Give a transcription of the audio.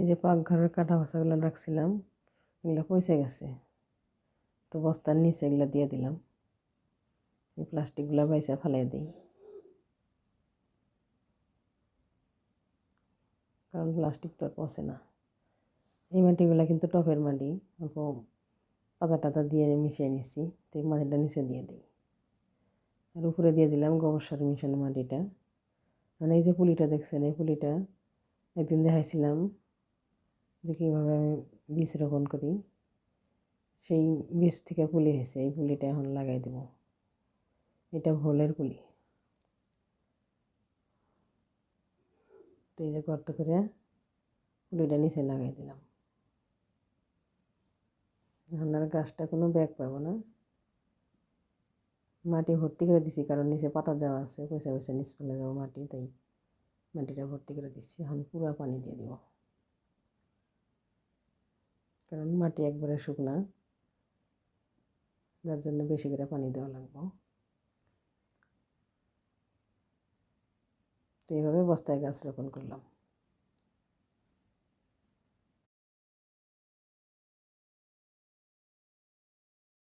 এই যে পাকঘরের কাটা বাছাগুলো রাখছিলাম, এগুলো পচে গেছে, তো বস্তার নিচে এগুলো দিয়ে দিলাম। এই প্লাস্টিকগুলো বাইসা ফেলাই দিই, কারণ প্লাস্টিক তো আর পচে না। এই মাটিগুলো কিন্তু টবের মাটি, অল্প পাতা টাতা দিয়ে মিশিয়ে নিচ্ছি, তো এই মাটিটা নিচে দিয়ে দিই। আর উপরে দিয়ে দিলাম গোবর সার মিশানো মাটিটা। মানে এই যে পুলিটা দেখছেন, এই পুলিটা একদিন দেখাইছিলাম যে কীভাবে আমি বীজ রোপণ করি। সেই বীজ থেকে পুলি হয়েছে, এই পুলিটা এখন লাগাই দেব। এটা ভোলের পুলি। তো এই যে গর্ত করে পুলিটা নিচে লাগাই দিলাম। এখন আর গাছটা কোনো ব্যাগ পাবো না। মাটি ভর্তি করে দিছি, কারণ নিচে পাতা দেওয়া আছে, পয়সা পয়সা নিচ ফেলে যাবো মাটি, তাই মাটিটা ভর্তি করে দিচ্ছি। এখন পুরো পানি দিয়ে দিব, কারণ মাটি একবারে শুকনা, যার জন্য বেশি করে পানি দেওয়া লাগবে। তো এইভাবে বস্তায় গাছ রোপণ করলাম।